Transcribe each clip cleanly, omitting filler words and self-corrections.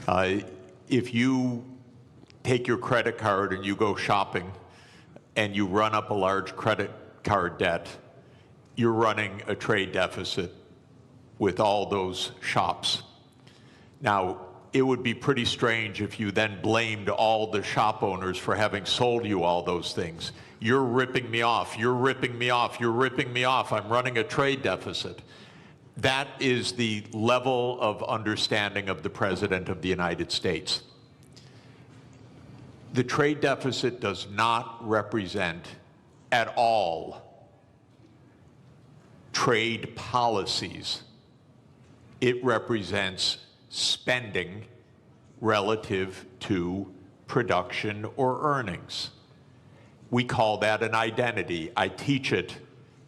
If you take your credit card and you go shopping and you run up a large credit card debt, you're running a trade deficit with all those shops. Now, it would be pretty strange if you then blamed all the shop owners for having sold you all those things. You're ripping me off, you're ripping me off, you're ripping me off, I'm running a trade deficit. That is the level of understanding of the President of the United States. The trade deficit does not represent at all trade policies. It represents spending relative to production or earnings. We call that an identity. I teach it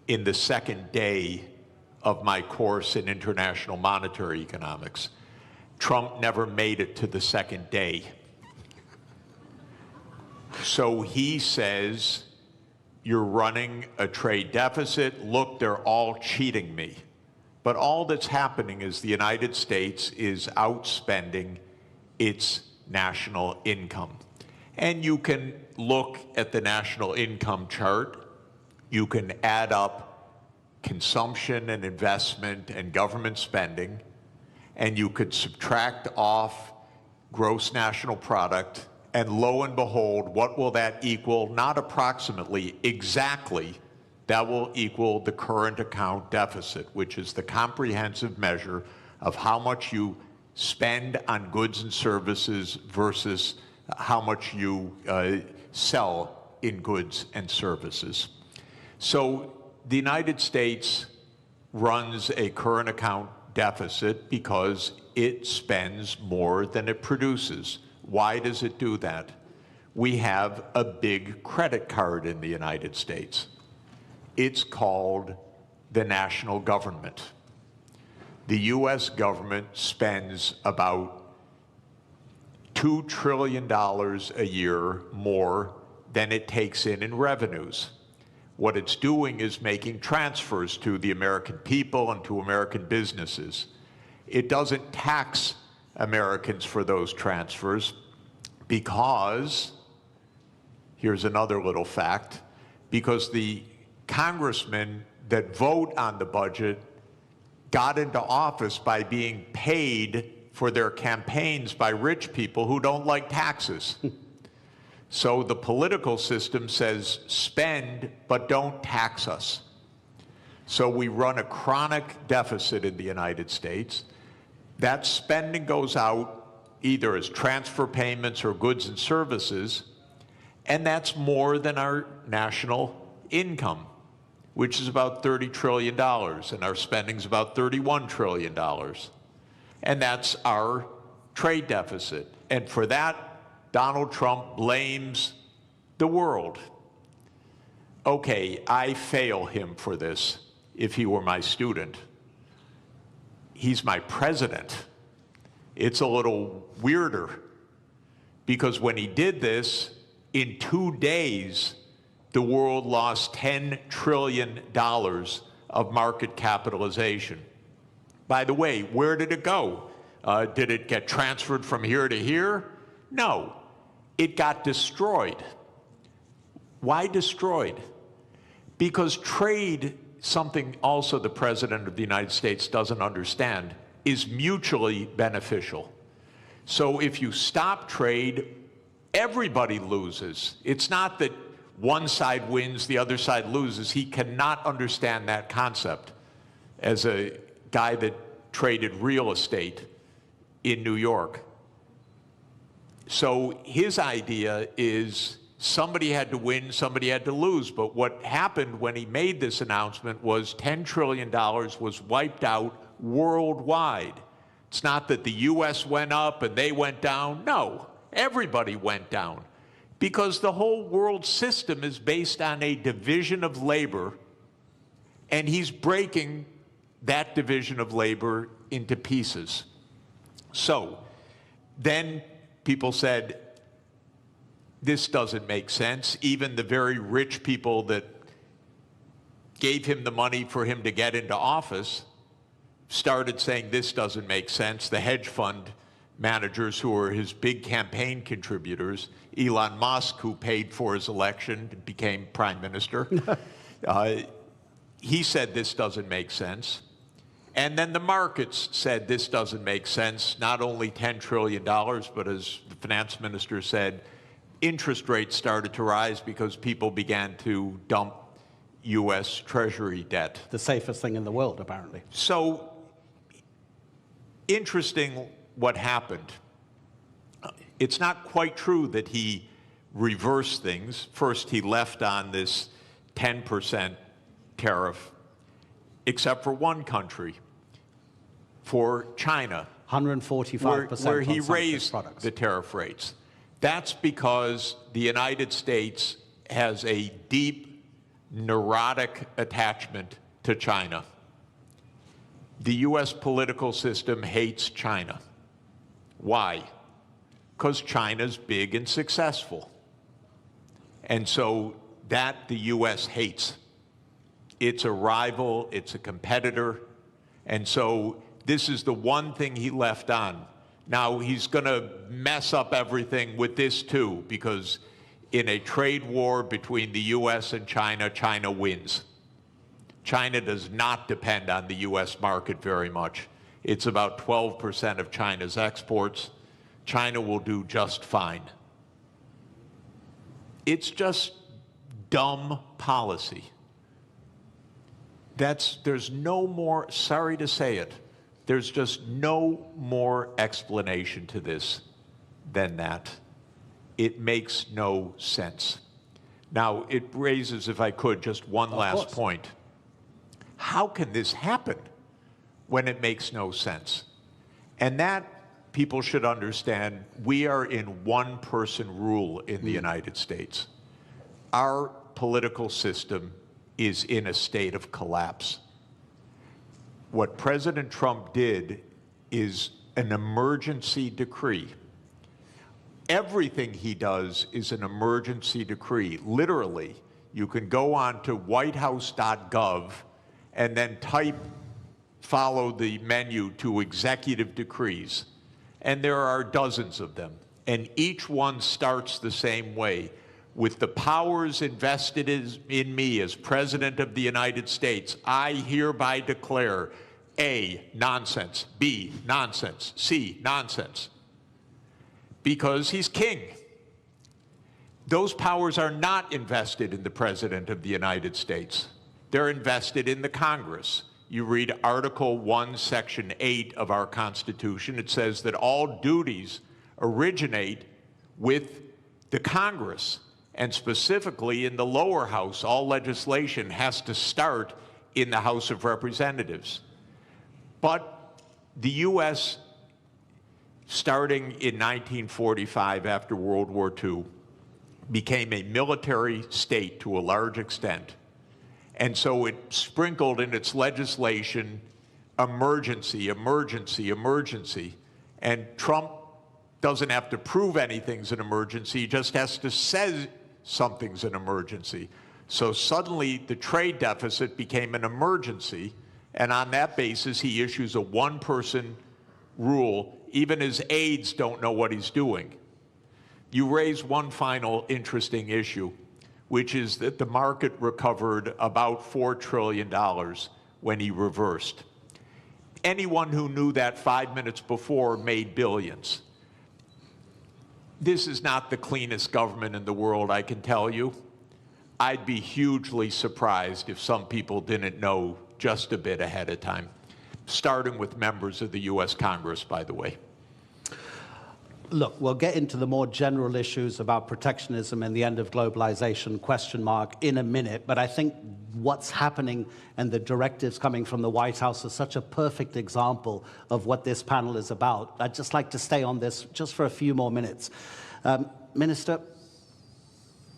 in the second day of my course in international monetary economics. Trump never made it to the second day. So he says, you're running a trade deficit. Look, they're all cheating me. But all that's happening is the United States is outspending its national income. And you can look at the national income chart. You can add up consumption and investment and government spending, and you could subtract off gross national product, and lo and behold, what will that equal? Not approximately, exactly. That will equal the current account deficit, which is the comprehensive measure of how much you spend on goods and services versus how much you sell in goods and services. So the United States runs a current account deficit because it spends more than it produces. Why does it do that? We have a big credit card in the United States. It's called the national government. The US government spends about $2 trillion a year more than it takes in revenues. What it's doing is making transfers to the American people and to American businesses. It doesn't tax Americans for those transfers because, here's another little fact, because the congressmen that vote on the budget got into office by being paid for their campaigns by rich people who don't like taxes. So the political system says, spend, but don't tax us. So we run a chronic deficit in the United States. That spending goes out either as transfer payments or goods and services, and that's more than our national income, which is about $30 trillion, and our spending is about $31 trillion. And that's our trade deficit. And for that, Donald Trump blames the world. Okay, I fail him for this if he were my student. He's my president. It's a little weirder because when he did this, in 2 days, the world lost $10 trillion of market capitalization. By the way, where did it go? Did it get transferred from here to here? No, it got destroyed. Why destroyed? Because trade, something also the President of the United States doesn't understand, is mutually beneficial. So if you stop trade, everybody loses. It's not that one side wins, the other side loses. He cannot understand that concept as a guy that traded real estate in New York. So his idea is somebody had to win, somebody had to lose. But what happened when he made this announcement was $10 trillion was wiped out worldwide. It's not that the US went up and they went down. No, everybody went down because the whole world system is based on a division of labor, and he's breaking that division of labor into pieces. So then people said, this doesn't make sense. Even the very rich people that gave him the money for him to get into office started saying this doesn't make sense. The hedge fund managers who were his big campaign contributors. Elon Musk, who paid for his election, became prime minister. He said this doesn't make sense. And then the markets said this doesn't make sense. Not only $10 trillion, but as the finance minister said, interest rates started to rise because people began to dump U.S. Treasury debt. The safest thing in the world, apparently. So interesting what happened. It's not quite true that he reversed things. First, he left on this 10% tariff, except for one country, for China, 145% where he on some raised products. the tariff rates. That's because the United States has a deep, neurotic attachment to China. The U.S. political system hates China. Why? Because China's big and successful. And so that the U.S. hates. It's a rival, it's a competitor, and so this is the one thing he left on. Now, he's going to mess up everything with this, too, because in a trade war between the U.S. and China, China wins. China does not depend on the U.S. market very much. It's about 12% of China's exports. China will do just fine. It's just dumb policy. There's no more, sorry to say it, there's just no more explanation to this than that. It makes no sense. Now, it raises, if I could, just one last point. How can this happen when it makes no sense? And that, people should understand, we are in one-person rule in the United States. Our political system is in a state of collapse. What President Trump did is an emergency decree. Everything he does is an emergency decree. Literally, you can go on to whitehouse.gov and then follow the menu to executive decrees. And there are dozens of them. And each one starts the same way. With the powers invested in me as President of the United States, I hereby declare A, nonsense, B, nonsense, C, nonsense. Because he's king. Those powers are not invested in the President of the United States. They're invested in the Congress. You read Article 1, Section 8 of our Constitution. It says that all duties originate with the Congress. And specifically in the lower house, all legislation has to start in the House of Representatives. But the U.S., starting in 1945 after World War II, became a military state to a large extent. And so it sprinkled in its legislation emergency, emergency, emergency. And Trump doesn't have to prove anything's an emergency, he just has to say something's an emergency. So suddenly the trade deficit became an emergency, and on that basis he issues a one-person rule. Even his aides don't know what he's doing. You raise one final interesting issue, which is that the market recovered about $4 trillion when he reversed. Anyone who knew that 5 minutes before made billions. This is not the cleanest government in the world, I can tell you. I'd be hugely surprised if some people didn't know just a bit ahead of time, starting with members of the U.S. Congress, by the way. Look, we'll get into the more general issues about protectionism and the end of globalization, question mark, in a minute. But I think what's happening and the directives coming from the White House is such a perfect example of what this panel is about. I'd just like to stay on this just for a few more minutes. Minister,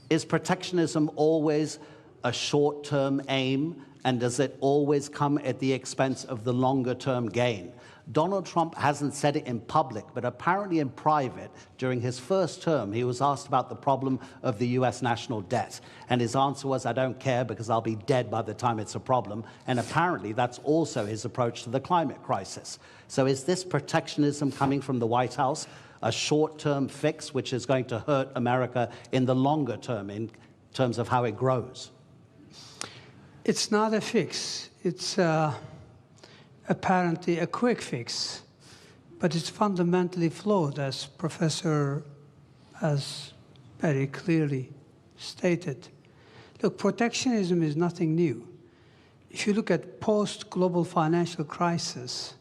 is protectionism always a short-term aim, and does it always come at the expense of the longer-term gain? Donald Trump hasn't said it in public, but apparently in private, during his first term, he was asked about the problem of the US national debt. And his answer was, I don't care because I'll be dead by the time it's a problem. And apparently that's also his approach to the climate crisis. So is this protectionism coming from the White House, a short-term fix which is going to hurt America in the longer term in terms of how it grows? It's not a fix. It's apparently a quick fix, but it's fundamentally flawed, as Professor has very clearly stated. Look, protectionism is nothing new. If you look at post-global financial crisis,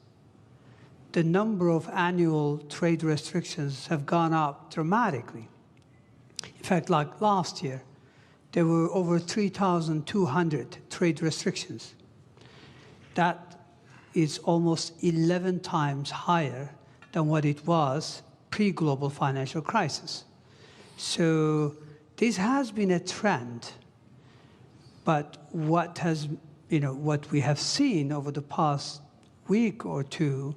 the number of annual trade restrictions have gone up dramatically. In fact, like last year, there were over 3,200 trade restrictions. That is almost 11 times higher than what it was pre-global financial crisis. So this has been a trend, but what we have seen over the past week or two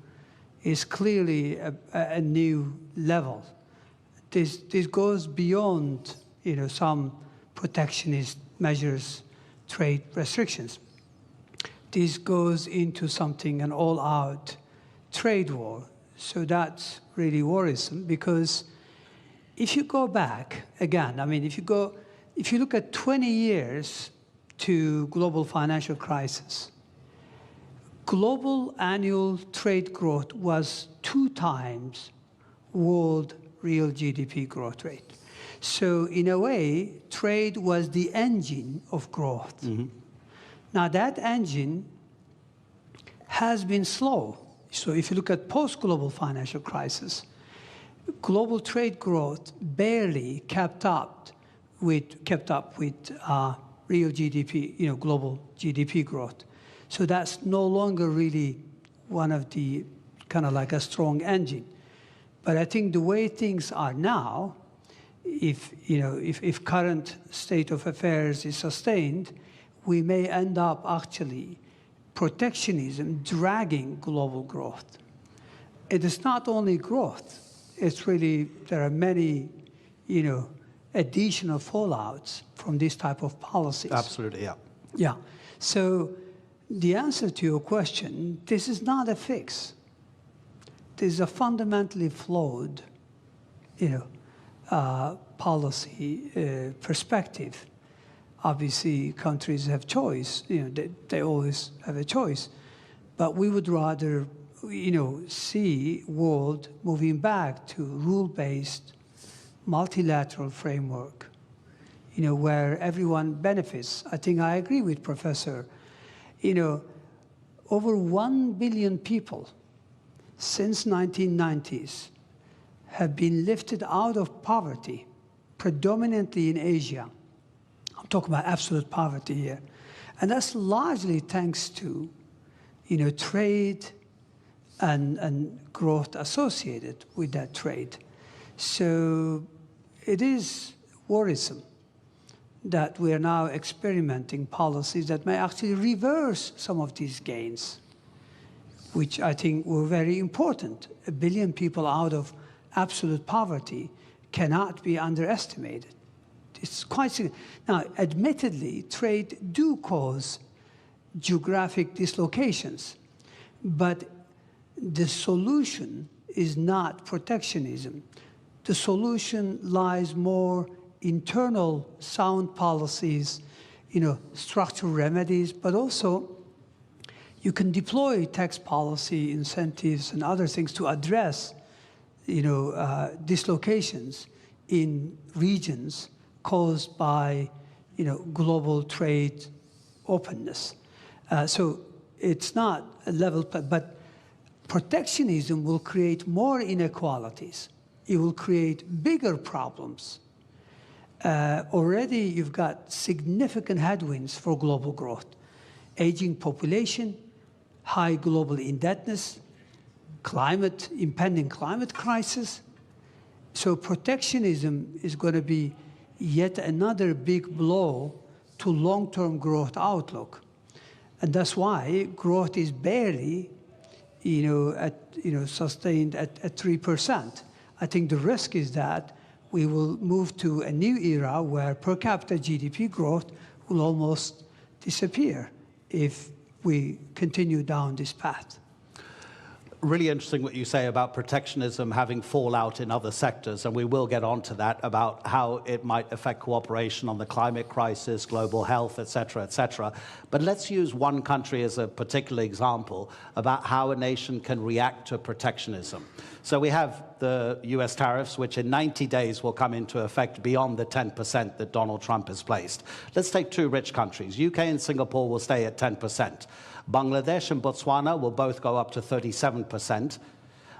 is clearly a new level. This goes beyond some protectionist measures, trade restrictions. This goes into something, an all-out trade war. So that's really worrisome, because if you go back, again, I mean, if you look at 20 years to global financial crisis, global annual trade growth was 2 times world real GDP growth rate. So in a way, trade was the engine of growth. Mm-hmm. Now that engine has been slow. So if you look at post-global financial crisis, global trade growth barely kept up with real GDP, global GDP growth. So that's no longer really one of the kind of like a strong engine. But I think the way things are now, if current state of affairs is sustained, we may end up actually protectionism dragging global growth. It is not only growth, it's really, there are many, additional fallouts from this type of policies. Absolutely, yeah. Yeah, so the answer to your question, this is not a fix. This is a fundamentally flawed, policy perspective. Obviously, countries have choice. They always have a choice. But we would rather, see world moving back to rule-based, multilateral framework, where everyone benefits. I think I agree with Professor. Over 1 billion people since 1990s have been lifted out of poverty, predominantly in Asia. I'm talking about absolute poverty here. And that's largely thanks to, trade and growth associated with that trade. So it is worrisome that we are now experimenting policies that may actually reverse some of these gains, which I think were very important. 1 billion people out of absolute poverty cannot be underestimated. It's quite significant. Now, admittedly, trade do cause geographic dislocations, but the solution is not protectionism. The solution lies more internal sound policies, structural remedies, but also you can deploy tax policy incentives and other things to address, dislocations in regions caused by, global trade openness. So it's not a level, but protectionism will create more inequalities. It will create bigger problems. Already you've got significant headwinds for global growth. Aging population, high global indebtedness, impending climate crisis. So protectionism is going to be yet another big blow to long-term growth outlook. And that's why growth is barely, sustained at 3%. I think the risk is that we will move to a new era where per capita GDP growth will almost disappear if we continue down this path. Really interesting what you say about protectionism having fallout in other sectors, and we will get onto that, about how it might affect cooperation on the climate crisis, global health, et cetera, et cetera. But let's use one country as a particular example about how a nation can react to protectionism. So we have the US tariffs, which in 90 days will come into effect beyond the 10% that Donald Trump has placed. Let's take two rich countries. UK and Singapore will stay at 10%. Bangladesh and Botswana will both go up to 37%.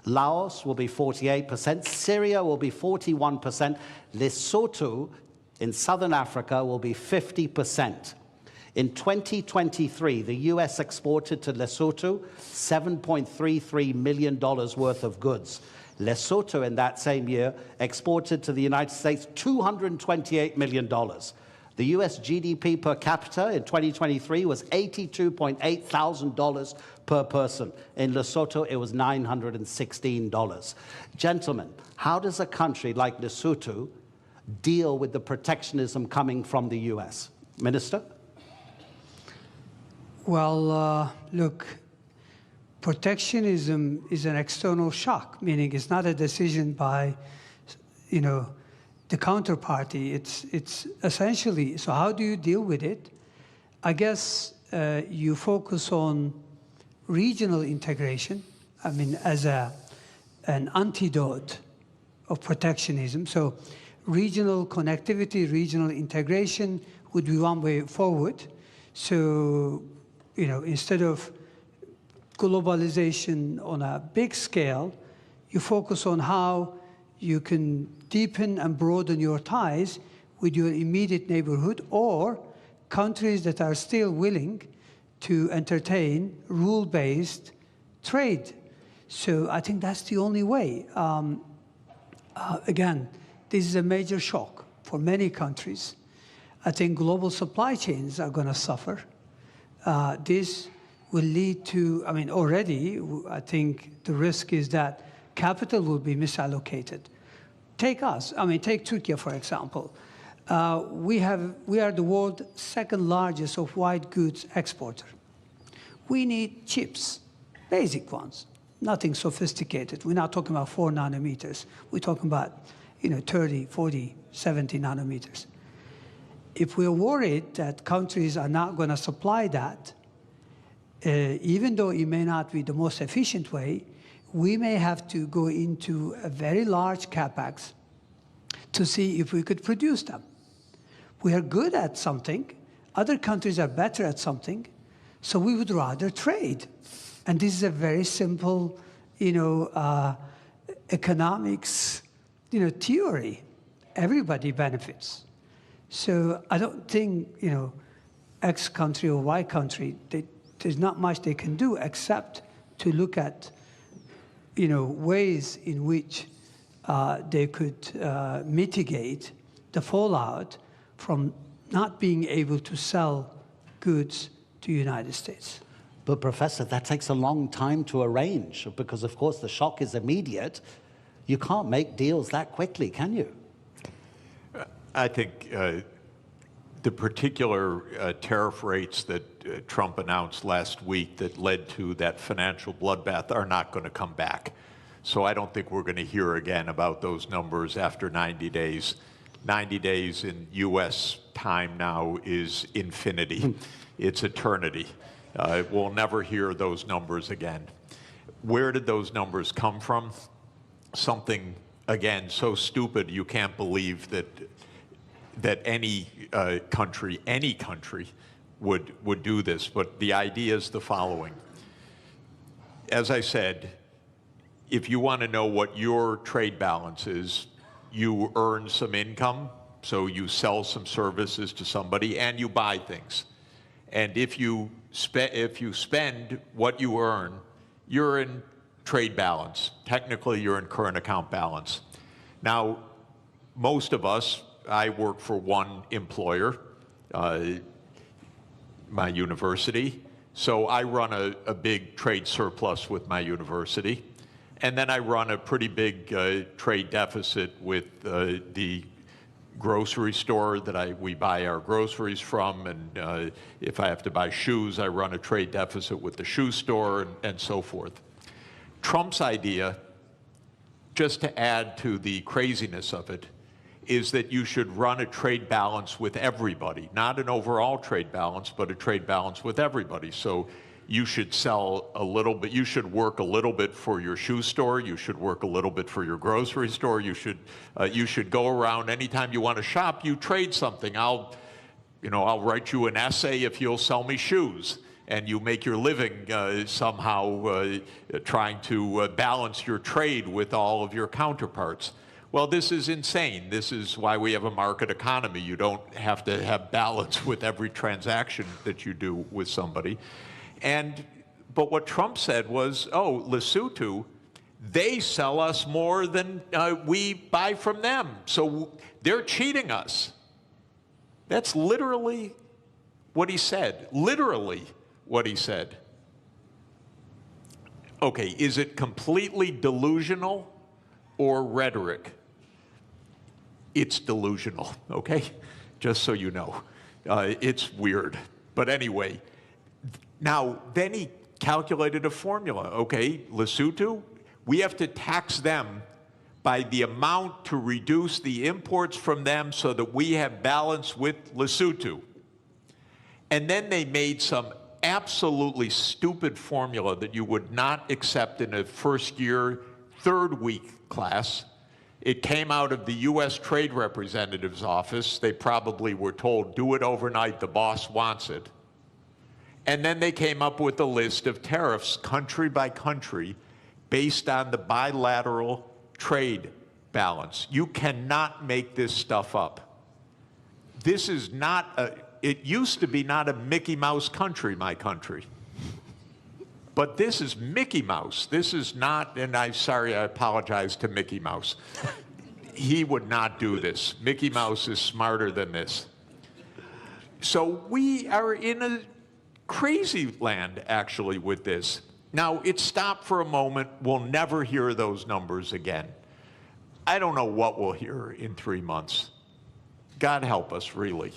Laos will be 48%. Syria will be 41%. Lesotho in southern Africa will be 50%. In 2023, the US exported to Lesotho $7.33 million worth of goods. Lesotho in that same year exported to the United States $228 million. The US GDP per capita in 2023 was $82.8 thousand per person. In Lesotho, it was $916. Gentlemen, how does a country like Lesotho deal with the protectionism coming from the US? Minister? Well, look, protectionism is an external shock, meaning it's not a decision by, the counterparty. It's essentially, so how do you deal with it? I guess you focus on regional integration, as an antidote of protectionism. So regional connectivity, regional integration would be one way forward. So, instead of globalization on a big scale, you focus on how you can deepen and broaden your ties with your immediate neighborhood or countries that are still willing to entertain rule-based trade. So I think that's the only way. Again, this is a major shock for many countries. I think global supply chains are going to suffer. This will lead to, already, I think the risk is that capital will be misallocated. Take us, take Turkey, for example. We are the world's second largest of white goods exporter. We need chips, basic ones, nothing sophisticated. We're not talking about 4 nanometers. We're talking about, 30, 40, 70 nanometers. If we're worried that countries are not going to supply that, even though it may not be the most efficient way, we may have to go into a very large capex to see if we could produce them. We are good at something. Other countries are better at something. So we would rather trade. And this is a very simple, economics, theory. Everybody benefits. So I don't think, X country or Y country, there's not much they can do except to look at, ways in which they could mitigate the fallout from not being able to sell goods to the United States. But Professor, that takes a long time to arrange because, of course, the shock is immediate. You can't make deals that quickly, can you? I think the particular tariff rates that Trump announced last week that led to that financial bloodbath are not going to come back. So I don't think we're going to hear again about those numbers after 90 days. 90 days in U.S. time now is infinity. It's eternity. We'll never hear those numbers again. Where did those numbers come from? Something, again, so stupid you can't believe that any country would do this. But the idea is the following. As I said, if you want to know what your trade balance is, you earn some income, so you sell some services to somebody, and you buy things. And if you spend what you earn, you're in trade balance. Technically, you're in current account balance. Now, most of us, I work for one employer, my university. So I run a big trade surplus with my university, and then I run a pretty big trade deficit with the grocery store that we buy our groceries from, and if I have to buy shoes, I run a trade deficit with the shoe store, and so forth. Trump's idea, just to add to the craziness of it, is that you should run a trade balance with everybody, not an overall trade balance, but a trade balance with everybody. So you should sell a little bit, you should work a little bit for your shoe store, you should work a little bit for your grocery store, you should go around anytime you want to shop, you trade something. I'll write you an essay if you'll sell me shoes. And you make your living somehow trying to balance your trade with all of your counterparts. Well, this is insane. This is why we have a market economy. You don't have to have balance with every transaction that you do with somebody. But what Trump said was, oh, Lesotho, they sell us more than we buy from them. So they're cheating us. That's literally what he said. Literally what he said. Okay, is it completely delusional or rhetoric? It's delusional, okay? Just so you know. It's weird. But anyway, now, then he calculated a formula. Okay, Lesotho, we have to tax them by the amount to reduce the imports from them so that we have balance with Lesotho. And then they made some absolutely stupid formula that you would not accept in a first year, third week class. It came out of the US Trade Representative's office. They probably were told, do it overnight, the boss wants it. And then they came up with a list of tariffs, country by country, based on the bilateral trade balance. You cannot make this stuff up. This is not it used to be not a Mickey Mouse country, my country. But this is Mickey Mouse. This is not, and I'm sorry, I apologize to Mickey Mouse. He would not do this. Mickey Mouse is smarter than this. So we are in a crazy land, actually, with this. Now, it stopped for a moment. We'll never hear those numbers again. I don't know what we'll hear in 3 months. God help us, really.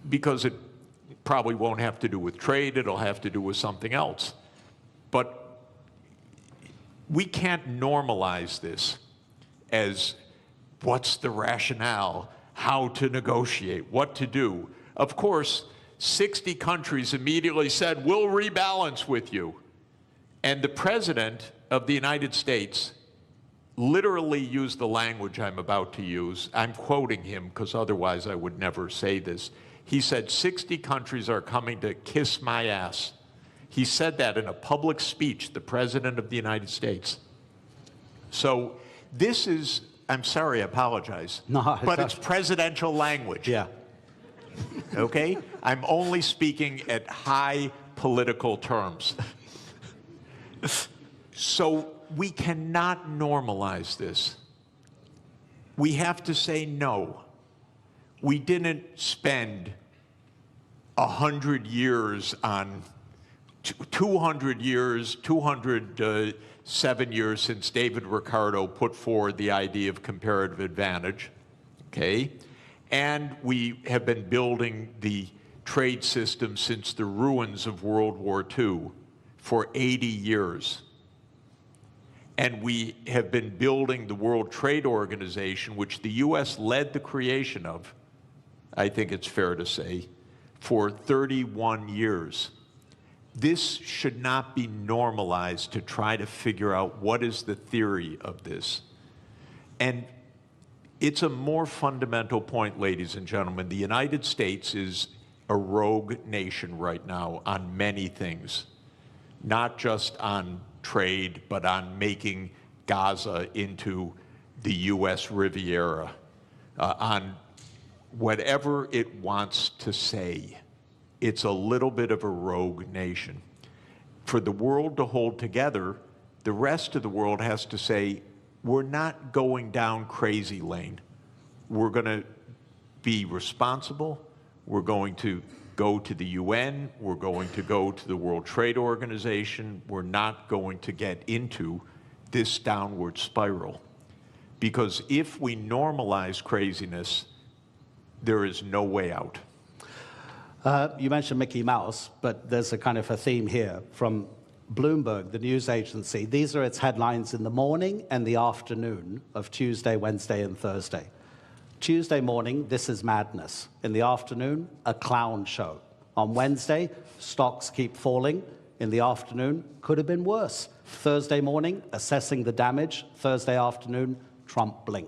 Because it probably won't have to do with trade. It'll have to do with something else. But we can't normalize this as what's the rationale, how to negotiate, what to do. Of course, 60 countries immediately said, we'll rebalance with you. And the President of the United States literally used the language I'm about to use. I'm quoting him because otherwise I would never say this. He said, 60 countries are coming to kiss my ass. He said that in a public speech, the President of the United States. So this is, I'm sorry, I apologize. No, but it's presidential language. Yeah. Okay? I'm only speaking at high political terms. So we cannot normalize this. We have to say no. We didn't spend 100 years on 200 years, 207 years since David Ricardo put forward the idea of comparative advantage, okay? And we have been building the trade system since the ruins of World War II for 80 years. And we have been building the World Trade Organization, which the US led the creation of, I think it's fair to say, for 31 years. This should not be normalized to try to figure out what is the theory of this. And it's a more fundamental point, ladies and gentlemen. The United States is a rogue nation right now on many things, not just on trade, but on making Gaza into the US Riviera, on whatever it wants to say. It's a little bit of a rogue nation. For the world to hold together, the rest of the world has to say, we're not going down crazy lane. We're going to be responsible. We're going to go to the UN, we're going to go to the World Trade Organization. We're not going to get into this downward spiral. Because if we normalize craziness, there is no way out. You mentioned Mickey Mouse, but there's a kind of a theme here from Bloomberg, the news agency. These are its headlines in the morning and the afternoon of Tuesday, Wednesday, and Thursday. Tuesday morning, this is madness. In the afternoon, a clown show. On Wednesday, stocks keep falling. In the afternoon, could have been worse. Thursday morning, assessing the damage. Thursday afternoon, Trump blinks.